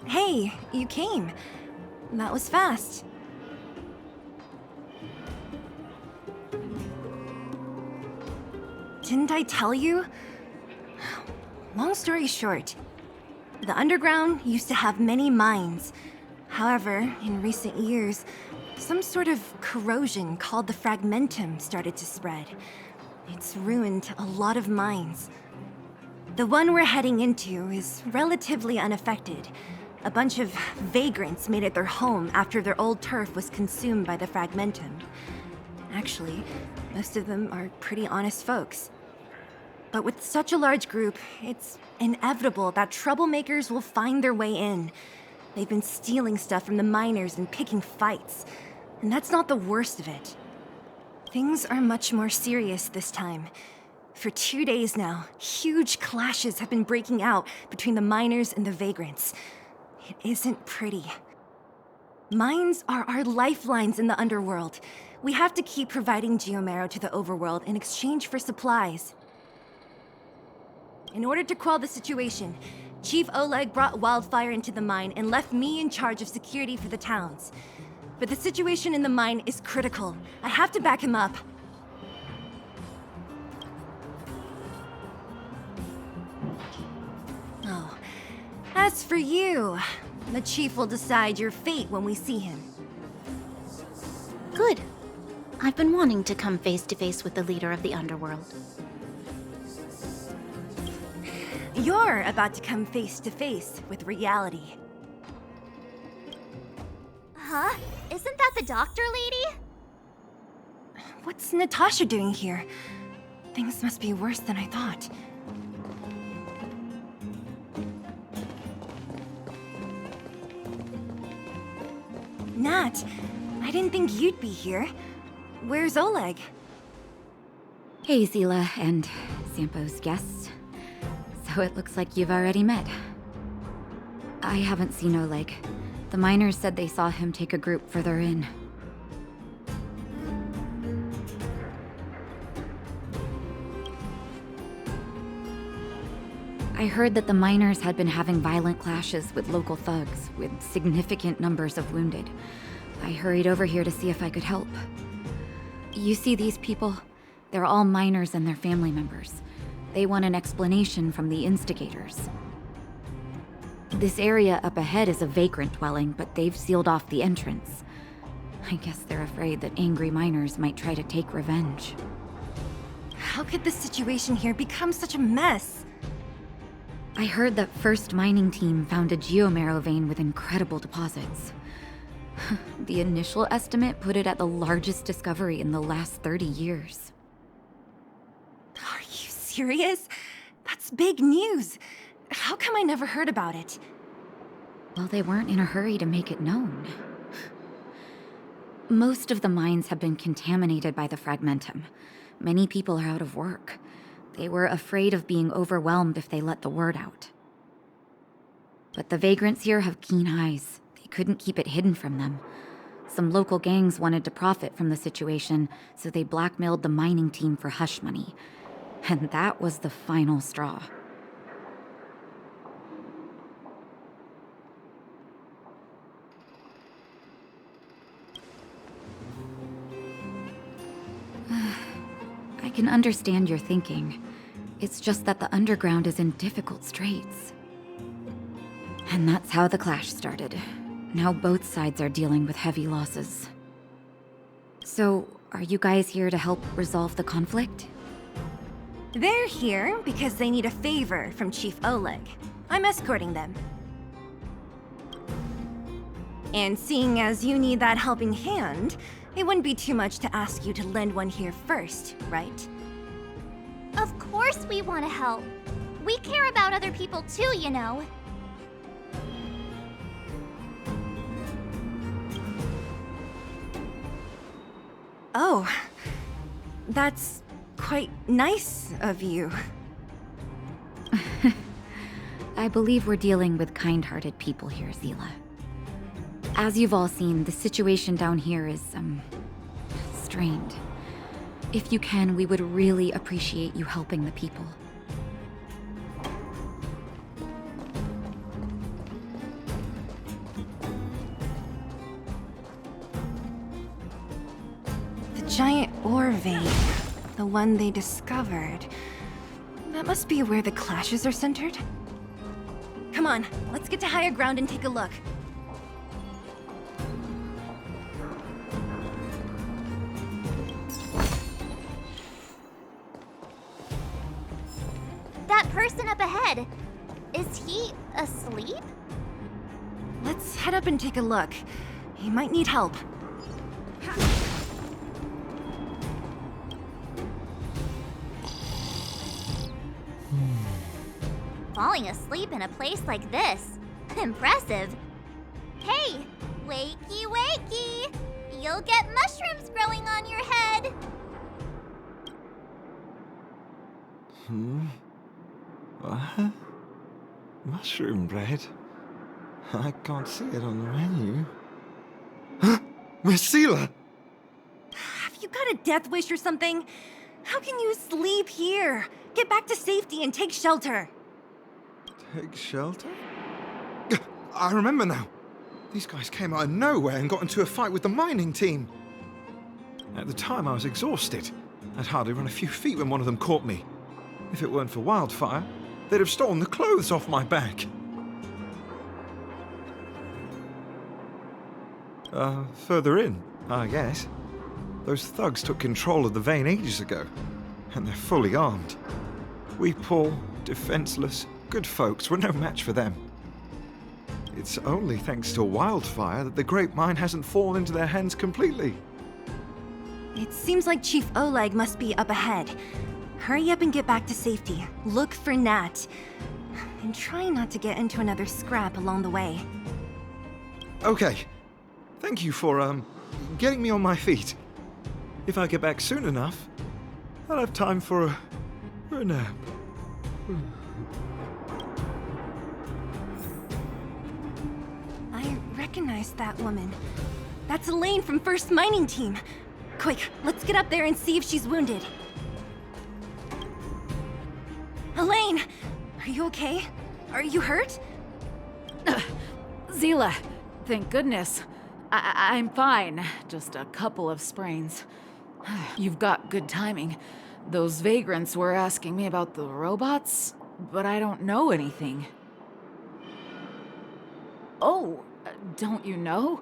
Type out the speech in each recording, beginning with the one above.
Hey, you came. That was fast. Didn't I tell you? Long story short, the underground used to have many mines. However, in recent years, some sort of corrosion called the fragmentum started to spread. It's ruined a lot of mines. The one we're heading into is relatively unaffected. A bunch of vagrants made it their home after their old turf was consumed by the fragmentum. Actually, most of them are pretty honest folks. But with such a large group, it's inevitable that troublemakers will find their way in. They've been stealing stuff from the miners and picking fights. And that's not the worst of it. Things are much more serious this time. For 2 days now, huge clashes have been breaking out between the miners and the vagrants. It isn't pretty. Mines are our lifelines in the underworld. We have to keep providing geomarrow to the overworld in exchange for supplies. In order to quell the situation, Chief Oleg brought Wildfire into the mine and left me in charge of security for the towns. But the situation in the mine is critical. I have to back him up. Oh, as for you, the Chief will decide your fate when we see him. Good. I've been wanting to come face to face with the leader of the underworld. You're about to come face to face with reality. Huh? Isn't that the doctor lady? What's Natasha doing here? Things must be worse than I thought. Nat, I didn't think you'd be here. Where's Oleg? Hey, Seele and Sampo's guests. So it looks like you've already met. I haven't seen Oleg. The miners said they saw him take a group further in. I heard that the miners had been having violent clashes with local thugs, with significant numbers of wounded. I hurried over here to see if I could help. You see these people? They're all miners and their family members. They want an explanation from the instigators. This area up ahead is a vagrant dwelling, but they've sealed off the entrance. I guess they're afraid that angry miners might try to take revenge. How could the situation here become such a mess? I heard that First Mining Team found a geomarrow vein with incredible deposits. The initial estimate put it at the largest discovery in the last 30 years. Are you serious? That's big news. How come I never heard about it? Well, they weren't in a hurry to make it known. Most of the mines have been contaminated by the fragmentum. Many people are out of work. They were afraid of being overwhelmed if they let the word out. But the vagrants here have keen eyes. They couldn't keep it hidden from them. Some local gangs wanted to profit from the situation, so they blackmailed the mining team for hush money. And that was the final straw. I can understand your thinking. It's just that the underground is in difficult straits. And that's how the clash started. Now both sides are dealing with heavy losses. So, are you guys here to help resolve the conflict? They're here because they need a favor from Chief Oleg. I'm escorting them. And seeing as you need that helping hand, it wouldn't be too much to ask you to lend one here first, right? Of course we want to help. We care about other people too, you know. Oh, that's quite nice of you. I believe we're dealing with kind-hearted people here, Seele. As you've all seen, the situation down here is, strained. If you can, we would really appreciate you helping the people. giant ore vein, the one they discovered. That must be where the clashes are centered. Come on, let's get to higher ground and take a look. That person up ahead, is he asleep? Let's head up and take a look. He might need help. Falling asleep in a place like this. Impressive. Hey, wakey wakey! You'll get mushrooms growing on your head! What? Mushroom bread? I can't see it on the menu. Miss Seele! Have you got a death wish or something? How can you sleep here? Get back to safety and take shelter. Take shelter? I remember now. These guys came out of nowhere and got into a fight with the mining team. At the time, I was exhausted. I'd hardly run a few feet when one of them caught me. If it weren't for Wildfire, they'd have stolen the clothes off my back. Further in, I guess. Those thugs took control of the vein ages ago, and they're fully armed. We poor, defenseless, good folks were no match for them. It's only thanks to Wildfire that the Great Mine hasn't fallen into their hands completely. It seems like Chief Oleg must be up ahead. Hurry up and get back to safety. Look for Nat. And try not to get into another scrap along the way. Okay. Thank you for, getting me on my feet. If I get back soon enough, I'll have time for a nap. I recognize that woman. That's Elaine from First Mining Team. Quick, let's get up there and see if she's wounded. Elaine! Are you okay? Are you hurt? Seele, thank goodness. I'm fine. Just a couple of sprains. You've got good timing. Those vagrants were asking me about the robots, but I don't know anything. Oh, don't you know?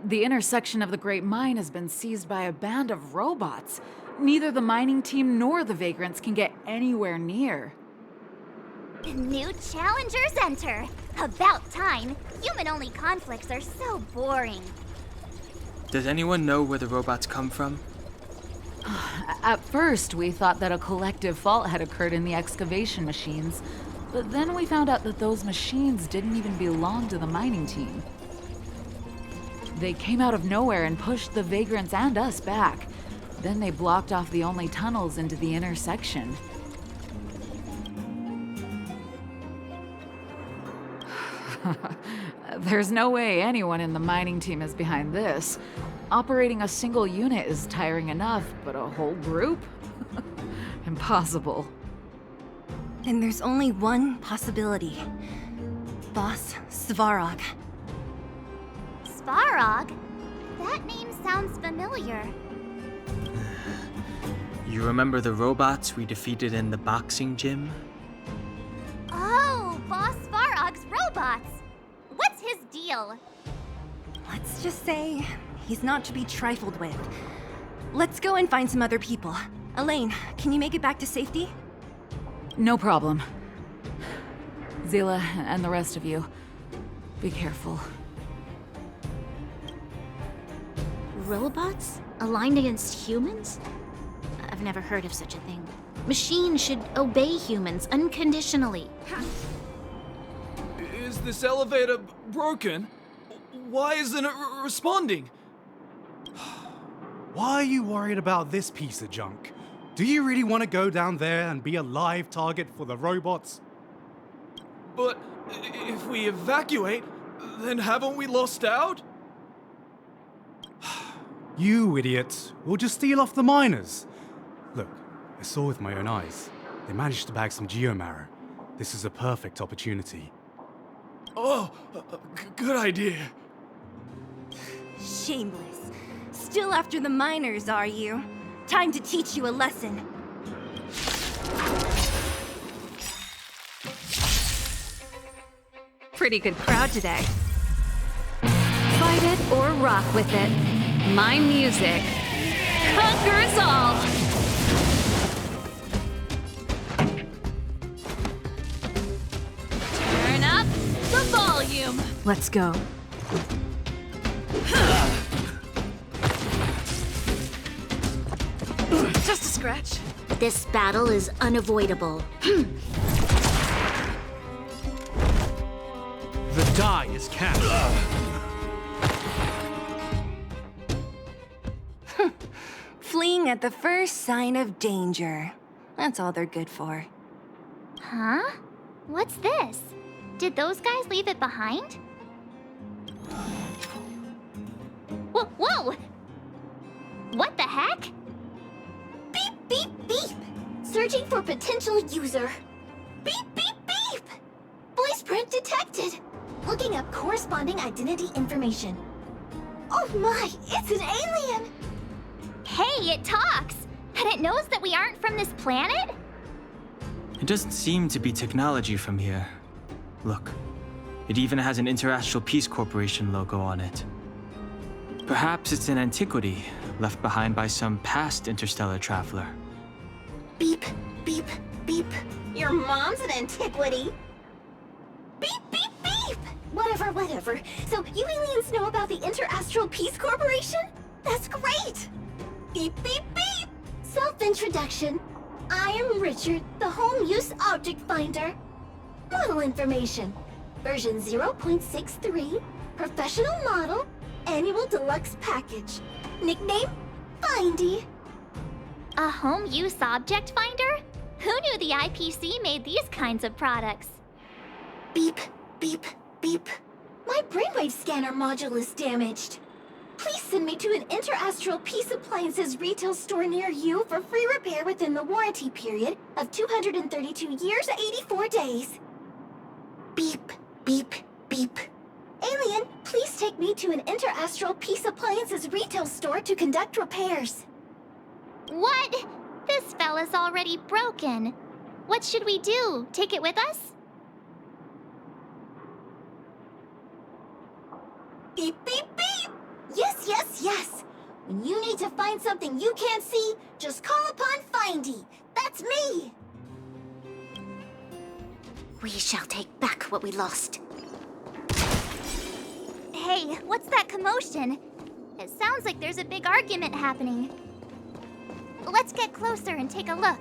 The intersection of the Great Mine has been seized by a band of robots. Neither the mining team nor the vagrants can get anywhere near. New challengers enter! About time! Human-only conflicts are so boring. Does anyone know where the robots come from? At first, we thought that a collective fault had occurred in the excavation machines, but then we found out that those machines didn't even belong to the mining team. They came out of nowhere and pushed the vagrants and us back. Then they blocked off the only tunnels into the intersection. There's no way anyone in the mining team is behind this. Operating a single unit is tiring enough, but a whole group? Impossible. Then there's only one possibility. Boss Svarog. Svarog? That name sounds familiar. You remember the robots we defeated in the boxing gym? Oh, Boss Svarog's robots! What's his deal? Let's just say he's not to be trifled with. Let's go and find some other people. Elaine, can you make it back to safety? No problem. Seele and the rest of you, be careful. Robots? Aligned against humans? I've never heard of such a thing. Machines should obey humans unconditionally. Is this elevator broken? Why isn't it responding? Why are you worried about this piece of junk? Do you really want to go down there and be a live target for the robots? But if we evacuate, then haven't we lost out? You idiots! We'll just steal off the miners. Look, I saw with my own eyes. They managed to bag some geomarrow. This is a perfect opportunity. Oh, good idea. Shameless. Still after the miners, are you? Time to teach you a lesson. Pretty good crowd today. Fight it or rock with it. My music conquers all! Turn up the volume. Let's go. Just a scratch. This battle is unavoidable. The die is cast. Fleeing at the first sign of danger. That's all they're good for. Huh? What's this? Did those guys leave it behind? Whoa! What the heck? Beep, beep, beep! Searching for potential user. Beep, beep, beep! Voice print detected. Looking up corresponding identity information. Oh my, it's an alien! Hey, it talks! And it knows that we aren't from this planet? It doesn't seem to be technology from here. Look, it even has an Interastral Peace Corporation logo on it. Perhaps it's an antiquity left behind by some past interstellar traveler. Beep, beep, beep. Your mom's an antiquity. Beep, beep, beep! Whatever. So you aliens know about the Interastral Peace Corporation? That's great! Beep, beep, beep! Self-introduction. I am Richard, the Home Use Object Finder. Model information. Version 0.63, professional model, annual deluxe package. Nickname, Findy. A home use object finder? Who knew the IPC made these kinds of products? Beep, beep, beep. My brainwave scanner module is damaged. Please send me to an Interastral Peace Appliances retail store near you for free repair within the warranty period of 232 years, 84 days. Beep, beep, beep. Alien, please take me to an Interastral Peace Appliances retail store to conduct repairs. What? This fella's already broken. What should we do? Take it with us? Beep, beep, beep! Yes. When you need to find something you can't see, just call upon Findy. That's me! We shall take back what we lost. Hey, what's that commotion? It sounds like there's a big argument happening. Let's get closer and take a look.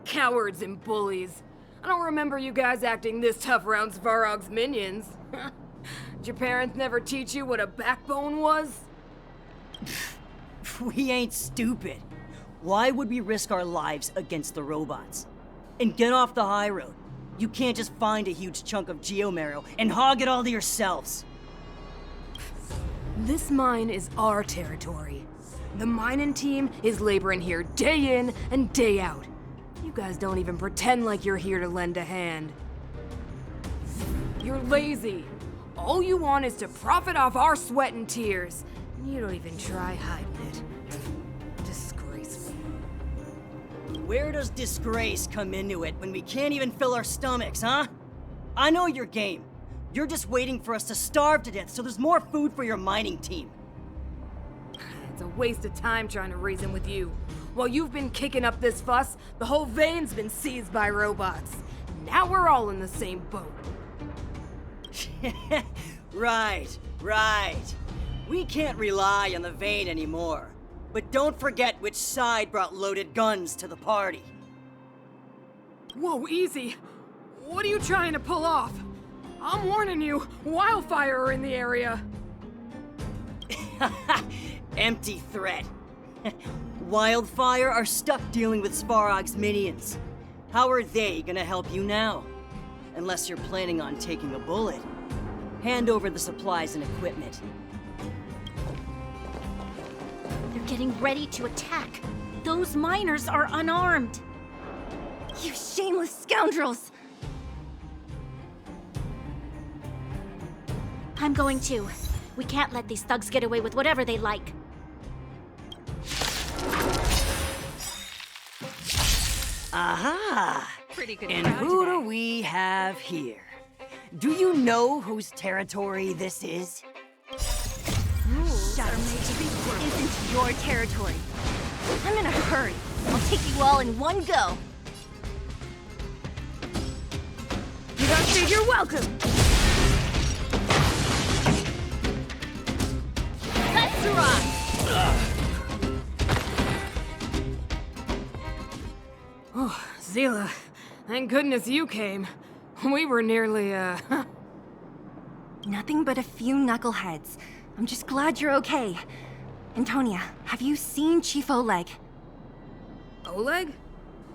Cowards and bullies. I don't remember you guys acting this tough around Svarog's minions. Did your parents never teach you what a backbone was? We ain't stupid. Why would we risk our lives against the robots? And get off the high road. You can't just find a huge chunk of geomarrow and hog it all to yourselves. This mine is our territory. The mining team is laboring here day in and day out. You guys don't even pretend like you're here to lend a hand. You're lazy. All you want is to profit off our sweat and tears. And you don't even try hiding it. Disgraceful. Where does disgrace come into it when we can't even fill our stomachs, huh? I know your game. You're just waiting for us to starve to death so there's more food for your mining team. It's a waste of time trying to reason with you. While you've been kicking up this fuss, the whole vein's been seized by robots. Now we're all in the same boat. Right. We can't rely on the vein anymore. But don't forget which side brought loaded guns to the party. Whoa, easy. What are you trying to pull off? I'm warning you, Wildfire are in the area. Empty threat. Wildfire are stuck dealing with Svarog's minions. How are they gonna help you now? Unless you're planning on taking a bullet. Hand over the supplies and equipment. They're getting ready to attack. Those miners are unarmed. You shameless scoundrels! I'm going too. We can't let these thugs get away with whatever they like. Aha! And who do we have here? Do you know whose territory this is? Shut up. This isn't your territory. I'm in a hurry. I'll take you all in one go. You don't think you're welcome! Let's rock! Oh, Seele, thank goodness you came. We were nearly, Nothing but a few knuckleheads. I'm just glad you're okay. Antonia, have you seen Chief Oleg? Oleg?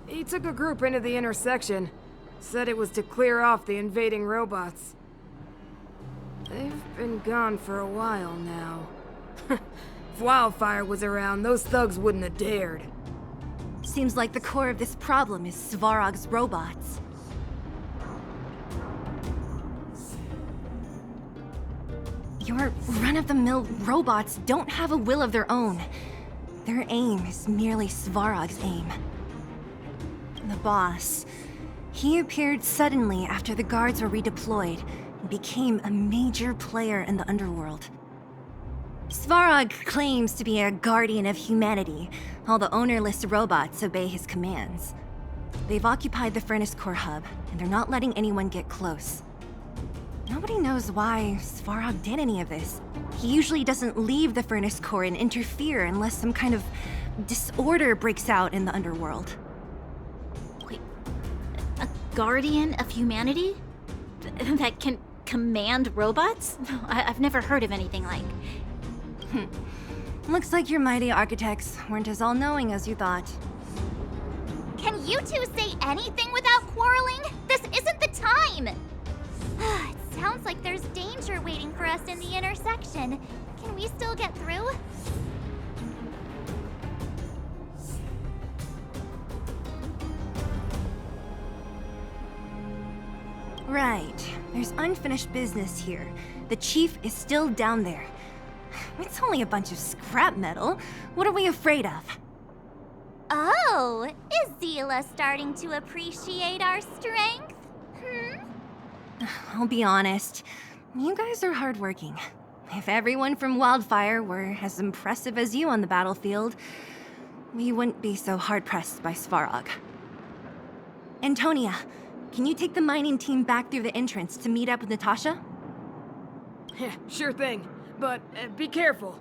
He took a group into the intersection. Said it was to clear off the invading robots. They've been gone for a while now. If Wildfire was around, those thugs wouldn't have dared. Seems like the core of this problem is Svarog's robots. Your run-of-the-mill robots don't have a will of their own. Their aim is merely Svarog's aim. The boss, he appeared suddenly after the guards were redeployed and became a major player in the underworld. Svarog claims to be a guardian of humanity, while the ownerless robots obey his commands. They've occupied the Furnace Core hub, and they're not letting anyone get close. Nobody knows why Svarog did any of this. He usually doesn't leave the Furnace Core and interfere unless some kind of disorder breaks out in the underworld. Wait, a guardian of humanity? That can command robots? I've never heard of anything like. Looks like your mighty architects weren't as all-knowing as you thought. Can you two say anything without quarreling? This isn't the time! It sounds like there's danger waiting for us in the intersection. Can we still get through? Right. There's unfinished business here. The chief is still down there. It's only a bunch of scrap metal. What are we afraid of? Oh, is Seele starting to appreciate our strength? I'll be honest. You guys are hardworking. If everyone from Wildfire were as impressive as you on the battlefield, we wouldn't be so hard-pressed by Svarog. Antonia, can you take the mining team back through the entrance to meet up with Natasha? Yeah, sure thing. But be careful.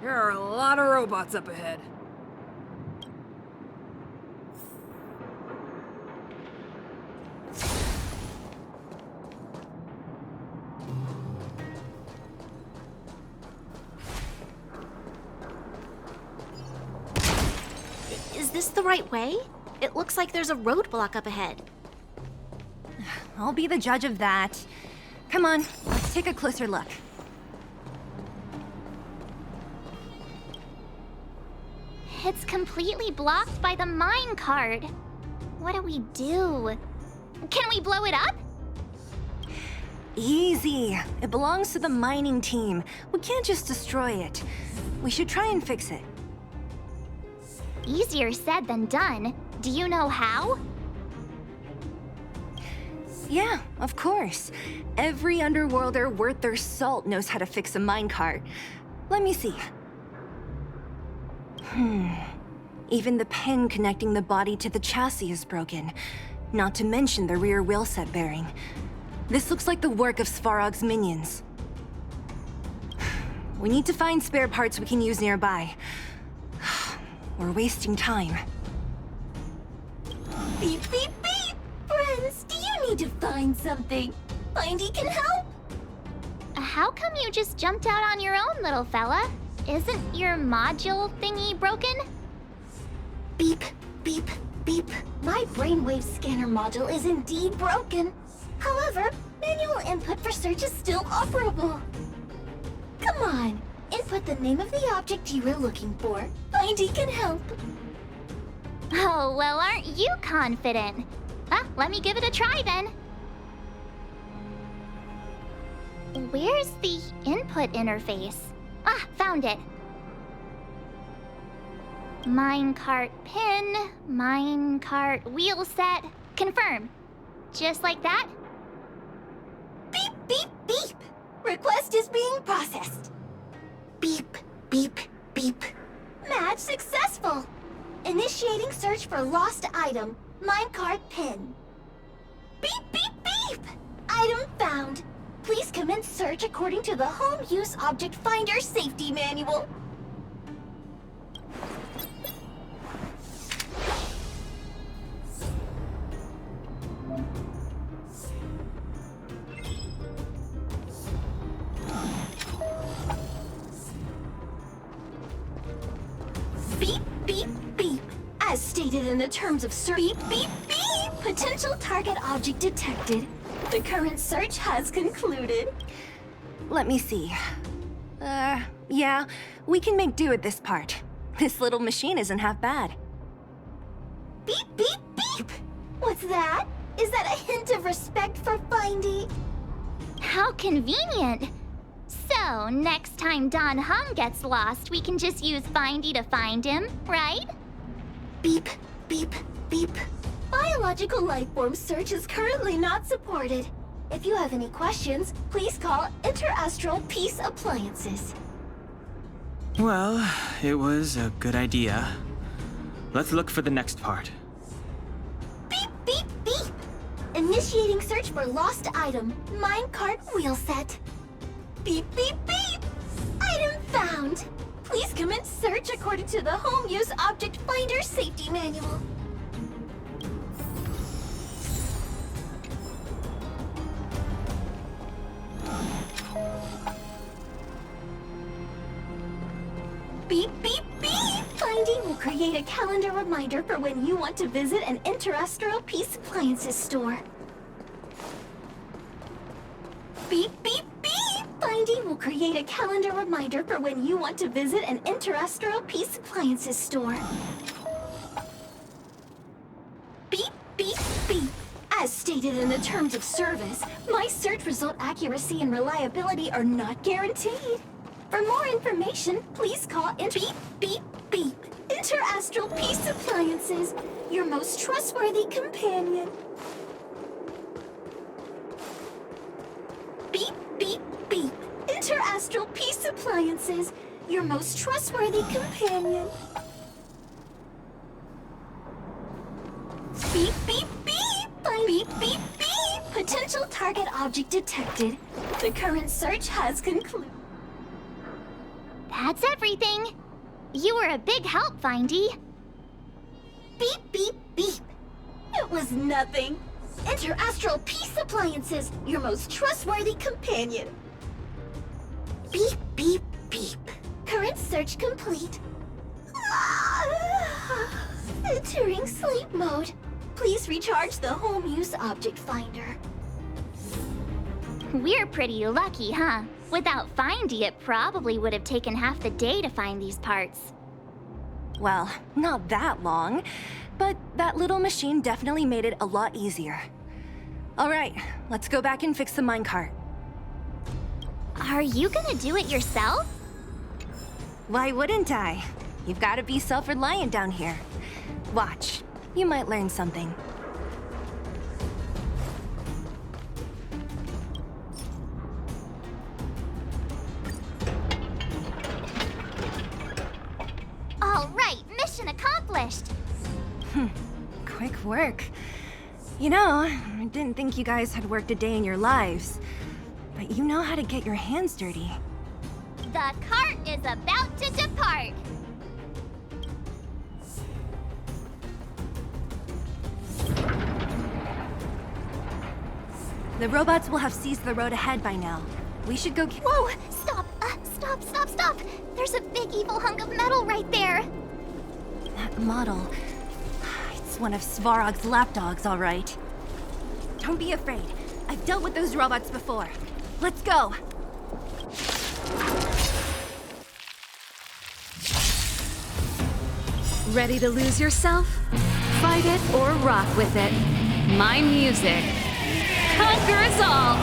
There are a lot of robots up ahead. Is this the right way? It looks like there's a roadblock up ahead. I'll be the judge of that. Come on, let's take a closer look. It's completely blocked by the mine cart. What do we do? Can we blow it up? Easy. It belongs to the mining team. We can't just destroy it. We should try and fix it. Easier said than done. Do you know how? Yeah, of course. Every underworlder worth their salt knows how to fix a minecart. Let me see. Even the pin connecting the body to the chassis is broken. Not to mention the rear wheel set bearing. This looks like the work of Svarog's minions. We need to find spare parts we can use nearby. We're wasting time. Beep, beep, beep! Friends, do you need to find something? Findy can help? How come you just jumped out on your own, little fella? Isn't your module thingy broken? Beep, beep, beep. My brainwave scanner module is indeed broken. However, manual input for search is still operable. Come on, input the name of the object you were looking for. Findy can help. Oh, well, aren't you confident? Let me give it a try then. Where's the input interface? Found it. Minecart pin, minecart wheel set, confirm. Just like that? Beep, beep, beep. Request is being processed. Beep, beep, beep. Match successful. Initiating search for lost item, minecart pin. Beep, beep, beep. Item found. Please commence search according to the Home Use Object Finder Safety Manual. Beep, beep, beep. As stated in the terms of search, beep, beep, beep. Potential target object detected. The current search has concluded. Let me see. Yeah, we can make do with this part. This little machine isn't half bad. Beep, beep, beep. What's that? Is that a hint of respect for Findy? How convenient. So, next time Don Hum gets lost, we can just use Findy to find him, right? Beep, beep, beep. Biological life form search is currently not supported. If you have any questions, please call Interastral Peace Appliances. Well, it was a good idea. Let's look for the next part. Beep, beep, beep. Initiating search for lost item, minecart wheel set. Beep, beep, beep. Item found. Please commence search according to the Home Use Object Finder Safety Manual. Beep, beep, beep! Finding will create a calendar reminder for when you want to visit an Interastral Peace Appliances store. Beep, beep, beep! Finding will create a calendar reminder for when you want to visit an Interastral Peace Appliances store. Beep, beep, beep! As stated in the terms of service, my search result accuracy and reliability are not guaranteed. For more information, please call Beep, beep, beep. Interastral Peace Appliances, your most trustworthy companion. Beep, beep, beep. Interastral Peace Appliances, your most trustworthy companion. Beep, beep, beep. Beep, beep, beep. Potential target object detected. The current search has concluded. That's everything. You were a big help, Findy. Beep, beep, beep. It was nothing. Interastral Peace Appliances, your most trustworthy companion. Beep, beep, beep. Current search complete. Entering sleep mode. Please recharge the Home Use Object Finder. We're pretty lucky, huh? Without Findy, it probably would have taken half the day to find these parts. Well, not that long, but that little machine definitely made it a lot easier. All right, let's go back and fix the minecart. Are you gonna do it yourself? Why wouldn't I? You've got to be self-reliant down here. Watch, you might learn something. All right, mission accomplished. Quick work. You know, I didn't think you guys had worked a day in your lives, but you know how to get your hands dirty. The cart is about to depart. The robots will have seized the road ahead by now. We should go Whoa! Stop! Stop! There's a big evil hunk of metal right there. That model. It's one of Svarog's lapdogs, all right. Don't be afraid. I've dealt with those robots before. Let's go. Ready to lose yourself? Fight it or rock with it. My music conquers all!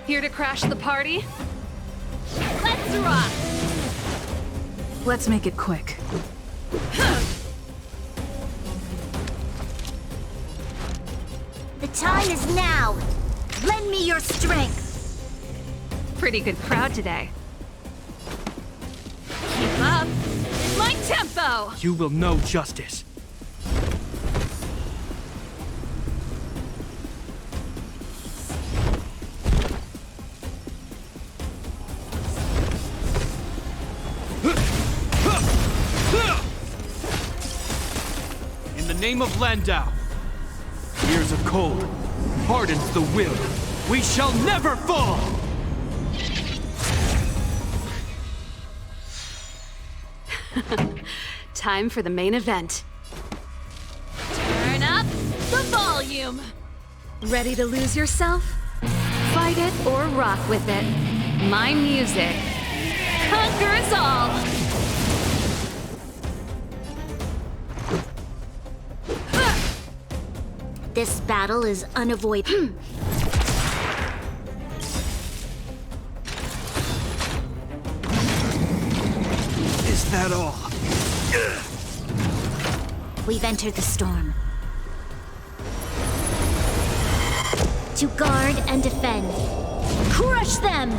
Here to crash the party? Let's rock! Let's make it quick. The time is now! Lend me your strength! Pretty good crowd today. Keep up! My tempo! You will know justice. In the name of Landau, years of cold hardens the will. We shall never fall! Time for the main event. Turn up the volume! Ready to lose yourself? Fight it or rock with it. My music conquers all! This battle is unavoidable. Is that all? We've entered the storm. To guard and defend. Crush them!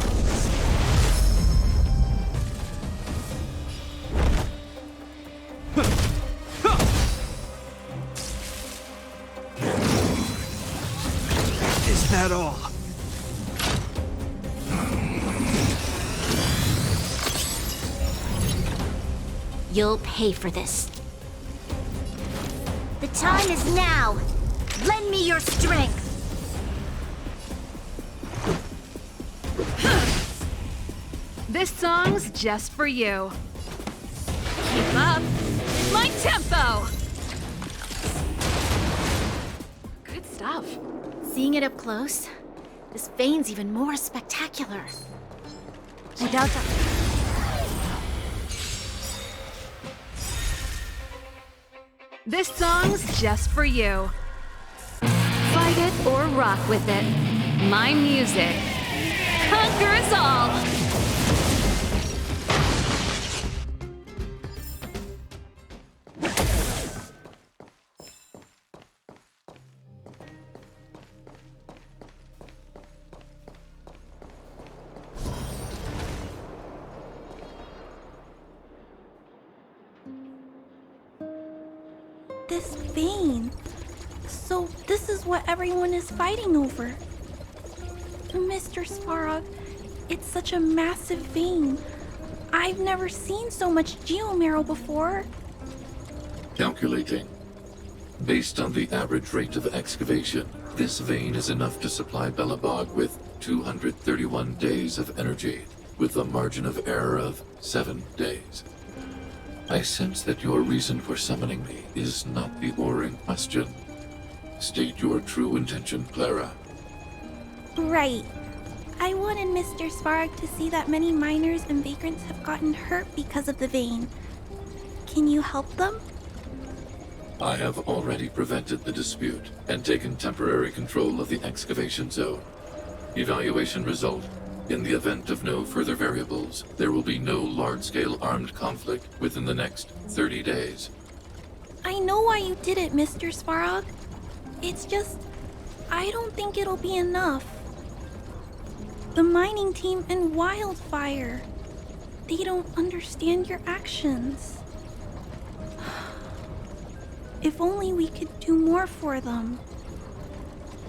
Is that all? You'll pay for this. The time is now! Lend me your strength! This song's just for you. Keep up! My tempo! Good stuff. Seeing it up close, this vein's even more spectacular. I doubt that. This song's just for you. Fight it or rock with it. My music conquers all! This vein. So this is what everyone is fighting over. Mr. Svarog, it's such a massive vein. I've never seen so much geomarrow before. Calculating. Based on the average rate of excavation, this vein is enough to supply Belobog with 231 days of energy, with a margin of error of 7 days. I sense that your reason for summoning me is not the ore in question. State your true intention, Clara. Right. I wanted Mr. Svarog to see that many miners and vagrants have gotten hurt because of the vein. Can you help them? I have already prevented the dispute and taken temporary control of the excavation zone. Evaluation result. In the event of no further variables, there will be no large-scale armed conflict within the next 30 days. I know why you did it, Mr. Svarog. It's just, I don't think it'll be enough. The mining team and Wildfire, they don't understand your actions. If only we could do more for them.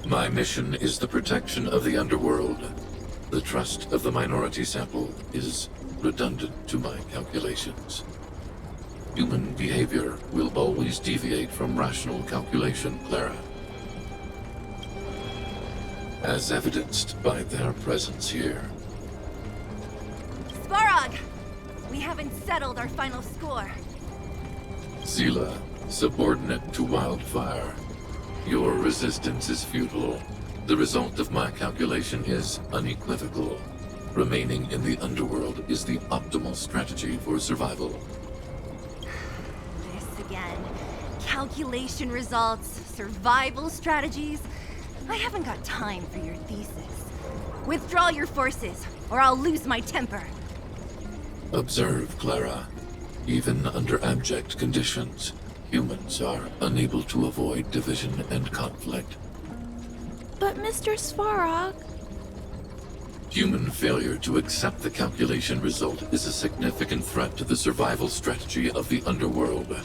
My mission is the protection of the underworld. The trust of the minority sample is redundant to my calculations. Human behavior will always deviate from rational calculation, Clara. As evidenced by their presence here. Svarog! We haven't settled our final score. Seele, subordinate to Wildfire. Your resistance is futile. The result of my calculation is unequivocal. Remaining in the underworld is the optimal strategy for survival. This again. Calculation results, survival strategies. I haven't got time for your thesis. Withdraw your forces, or I'll lose my temper. Observe, Clara. Even under abject conditions, humans are unable to avoid division and conflict. But Mr. Svarog... Human failure to accept the calculation result is a significant threat to the survival strategy of the underworld.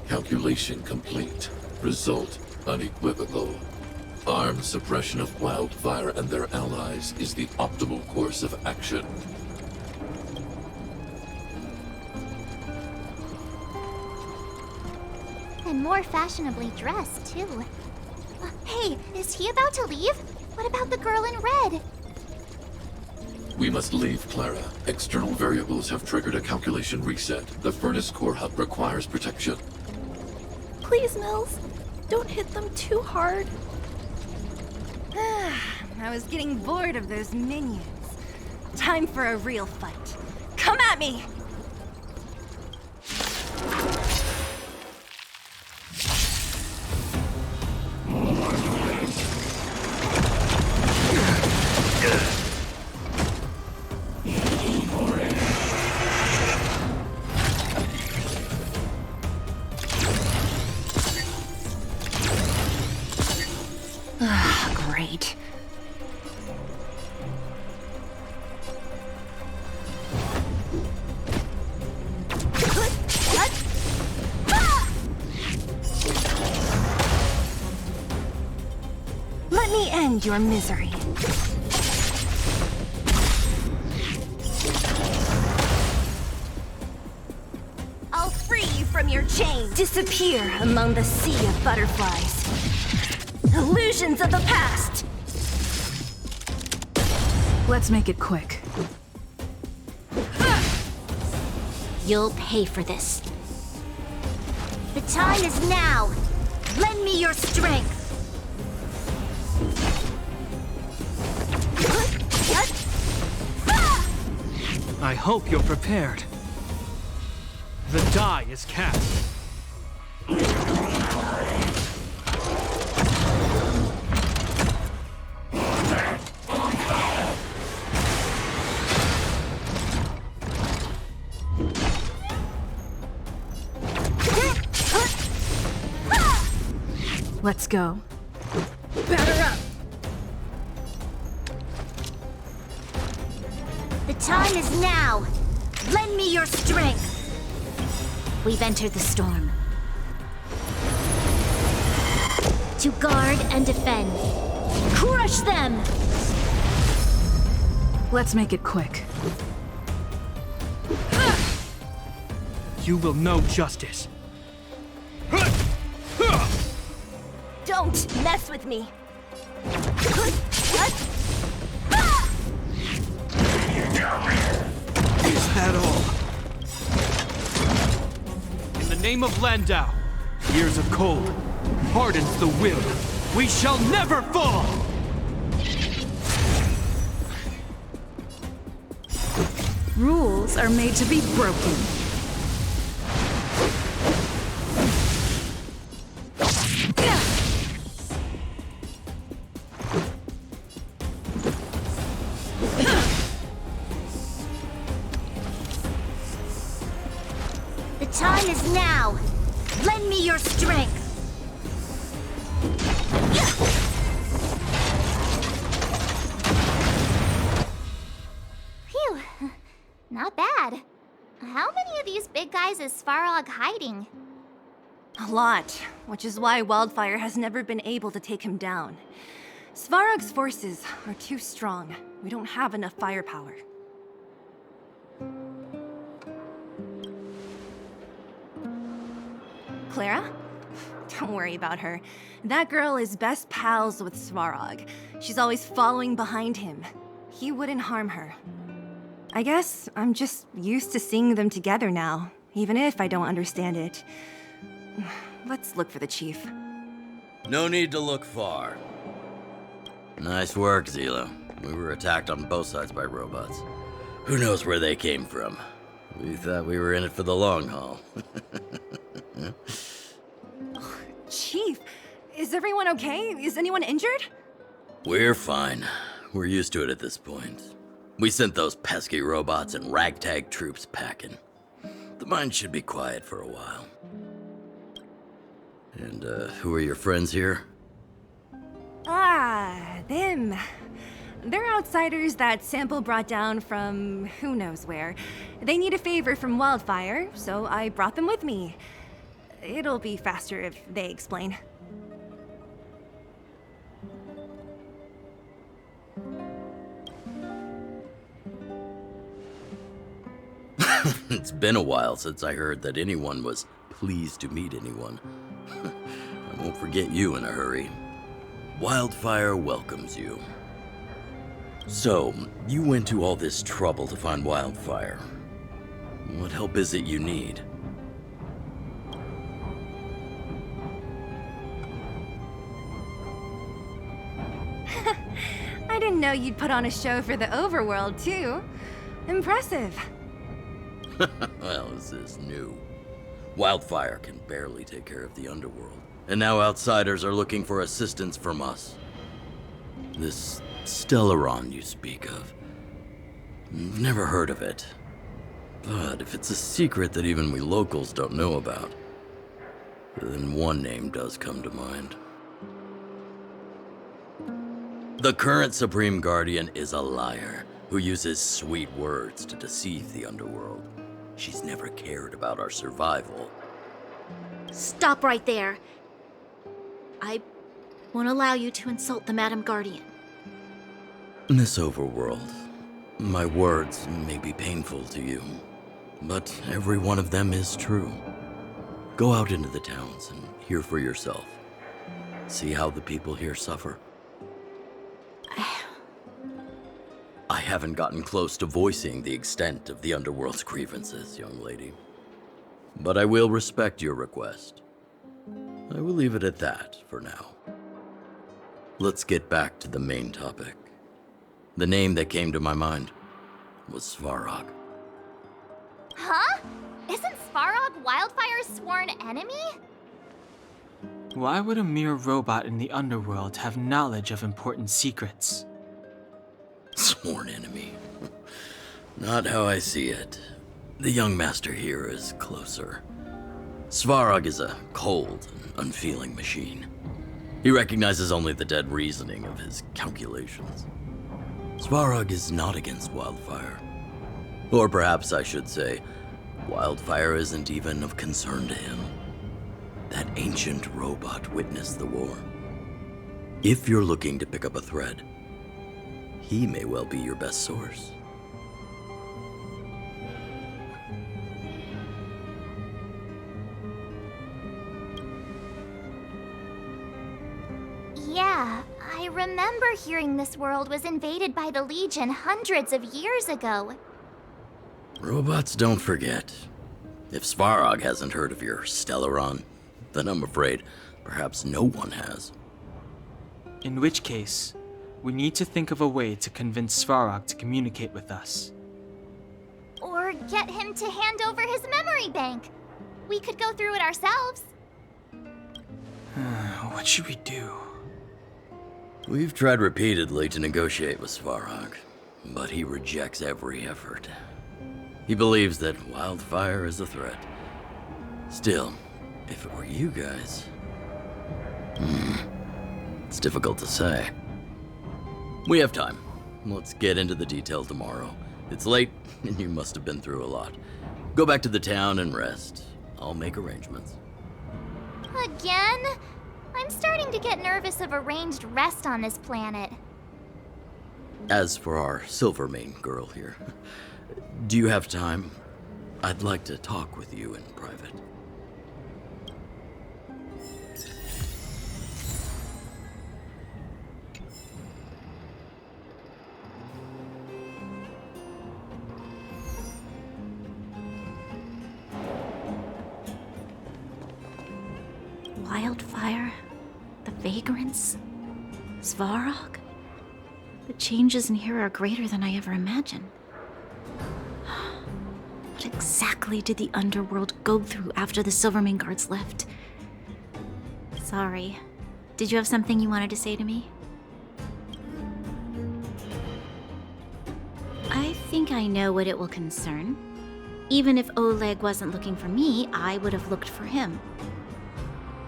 Calculation complete. Result unequivocal. Armed suppression of Wildfire and their allies is the optimal course of action. And more fashionably dressed, too. Hey, is he about to leave? What about the girl in red? We must leave, Clara. External variables have triggered a calculation reset. The furnace core hub requires protection. Please, Mills. Don't hit them too hard. I was getting bored of those minions. Time for a real fight. Come at me! Great. Let me end your misery. I'll free you from your chains. Disappear among the sea of butterflies. Illusions of the past! Let's make it quick. You'll pay for this. The time is now. Lend me your strength. I hope you're prepared. The die is cast. Let's go. Batter up! The time is now. Lend me your strength. We've entered the storm. To guard and defend. Crush them! Let's make it quick. You will know justice. Don't mess with me! Is that all? In the name of Landau, years of cold hardens the will. We shall never fall! Rules are made to be broken. The time is now. Lend me your strength. Phew, not bad. How many of these big guys is Svarog hiding? A lot, which is why Wildfire has never been able to take him down. Svarog's forces are too strong. We don't have enough firepower. Clara? Don't worry about her. That girl is best pals with Svarog. She's always following behind him. He wouldn't harm her. I guess I'm just used to seeing them together now, even if I don't understand it. let's look for the chief. No need to look far. Nice work, Seele. We were attacked on both sides by robots. Who knows where they came from? We thought we were in it for the long haul. Chief, is everyone okay? Is anyone injured? We're fine. We're used to it at this point. We sent those pesky robots and ragtag troops packing. The mine should be quiet for a while. And, who are your friends here? Ah, them. They're outsiders that Sample brought down from who knows where. They need a favor from Wildfire, so I brought them with me. It'll be faster if they explain. It's been a while since I heard that anyone was pleased to meet anyone. I won't forget you in a hurry. Wildfire welcomes you. So, you went to all this trouble to find Wildfire. What help is it you need? I didn't know you'd put on a show for the overworld, too. Impressive. Well, is this new? Wildfire can barely take care of the underworld, and now outsiders are looking for assistance from us. This Stellaron you speak of. Never heard of it. But if it's a secret that even we locals don't know about, then one name does come to mind. The current Supreme Guardian is a liar who uses sweet words to deceive the underworld. She's never cared about our survival. Stop right there. I won't allow you to insult the Madam Guardian. Miss Overworld, my words may be painful to you, but every one of them is true. Go out into the towns and hear for yourself. See how the people here suffer. I haven't gotten close to voicing the extent of the underworld's grievances, young lady. But I will respect your request. I will leave it at that for now. Let's get back to the main topic. The name that came to my mind was Svarog. Huh? Isn't Svarog Wildfire's sworn enemy? Why would a mere robot in the underworld have knowledge of important secrets? Sworn enemy. Not how I see it. The young master here is closer. Svarog is a cold and unfeeling machine. He recognizes only the dead reasoning of his calculations. Svarog is not against Wildfire. Or perhaps I should say, Wildfire isn't even of concern to him. That ancient robot witnessed the war. If you're looking to pick up a thread, he may well be your best source. Yeah, I remember hearing this world was invaded by the Legion hundreds of years ago. Robots don't forget. If Svarog hasn't heard of your Stellaron, then I'm afraid perhaps no one has. In which case, we need to think of a way to convince Svarog to communicate with us. Or get him to hand over his memory bank. We could go through it ourselves. What should we do? We've tried repeatedly to negotiate with Svarog, but he rejects every effort. He believes that Wildfire is a threat. Still, if it were you guys... it's difficult to say. We have time. Let's get into the detail tomorrow. It's late, and you must have been through a lot. Go back to the town and rest. I'll make arrangements. Again? I'm starting to get nervous of arranged rest on this planet. As for our Silvermane girl here, do you have time? I'd like to talk with you in private. Wildfire, the vagrants, Svarog. The changes in here are greater than I ever imagined. What exactly did the underworld go through after the Silvermane guards left? Sorry. Did you have something you wanted to say to me? I think I know what it will concern. Even if Oleg wasn't looking for me, I would have looked for him.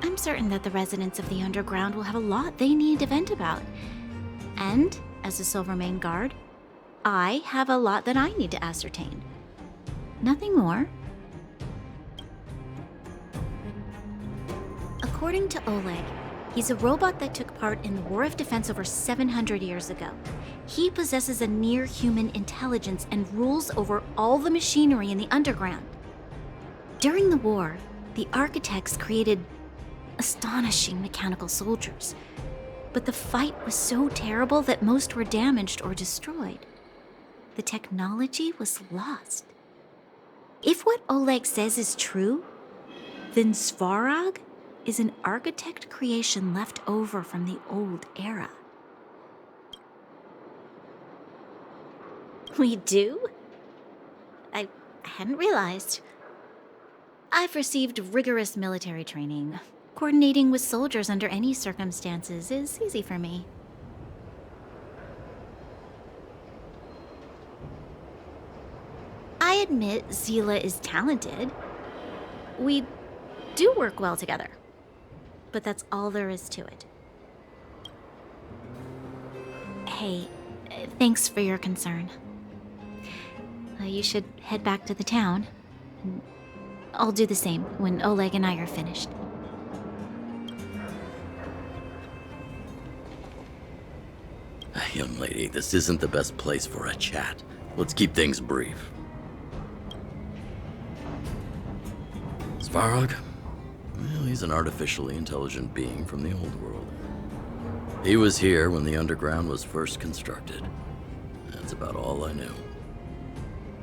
I'm certain that the residents of the underground will have a lot they need to vent about. And, as a Silvermane guard, I have a lot that I need to ascertain. Nothing more. According to Oleg, he's a robot that took part in the War of Defense over 700 years ago. He possesses a near-human intelligence and rules over all the machinery in the underground. During the war, the architects created astonishing mechanical soldiers. But the fight was so terrible that most were damaged or destroyed. The technology was lost. If what Oleg says is true, then Svarog is an architect creation left over from the old era. We do? I hadn't realized. I've received rigorous military training. Coordinating with soldiers under any circumstances is easy for me. I admit Seele is talented. We do work well together. But that's all there is to it. Hey, thanks for your concern. You should head back to the town. I'll do the same when Oleg and I are finished. Young lady, this isn't the best place for a chat. Let's keep things brief. Svarog? Well, he's an artificially intelligent being from the old world. He was here when the underground was first constructed. That's about all I know.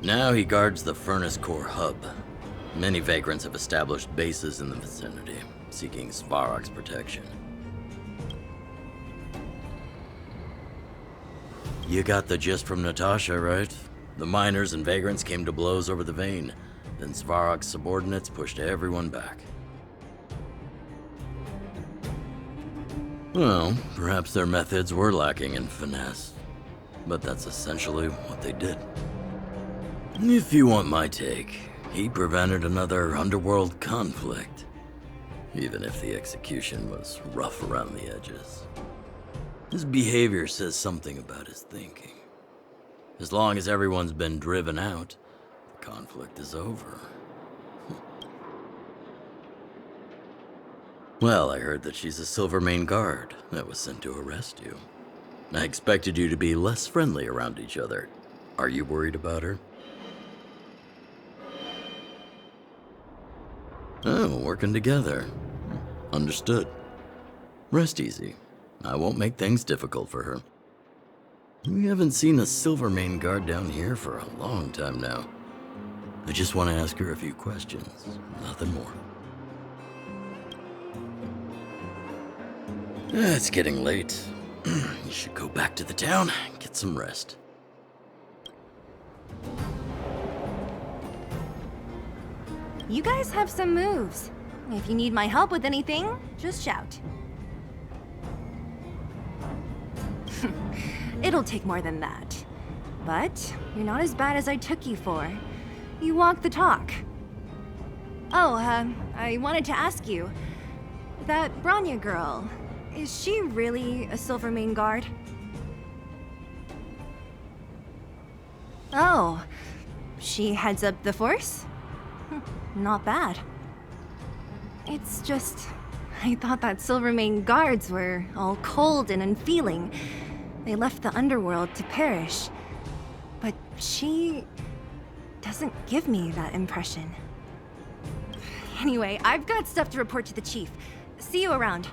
Now he guards the Furnace Core hub. Many vagrants have established bases in the vicinity, seeking Svarog's protection. You got the gist from Natasha, right? The miners and vagrants came to blows over the vein. Then Svarog's subordinates pushed everyone back. Well, perhaps their methods were lacking in finesse. But that's essentially what they did. If you want my take, he prevented another underworld conflict. Even if the execution was rough around the edges. His behavior says something about his thinking. As long as everyone's been driven out, the conflict is over. Well, I heard that she's a Silvermane guard that was sent to arrest you. I expected you to be less friendly around each other. Are you worried about her? Oh, working together. Understood. Rest easy. I won't make things difficult for her. We haven't seen a Silvermane guard down here for a long time now. I just want to ask her a few questions, nothing more. It's getting late. You should go back to the town and get some rest. You guys have some moves. If you need my help with anything, just shout. It'll take more than that. But you're not as bad as I took you for. You walk the talk. Oh, I wanted to ask you. That Bronya girl, is she really a Silvermane guard? Oh, she heads up the force? Not bad. It's just, I thought that Silvermane guards were all cold and unfeeling. They left the underworld to perish. But she doesn't give me that impression. Anyway, I've got stuff to report to the chief. See you around.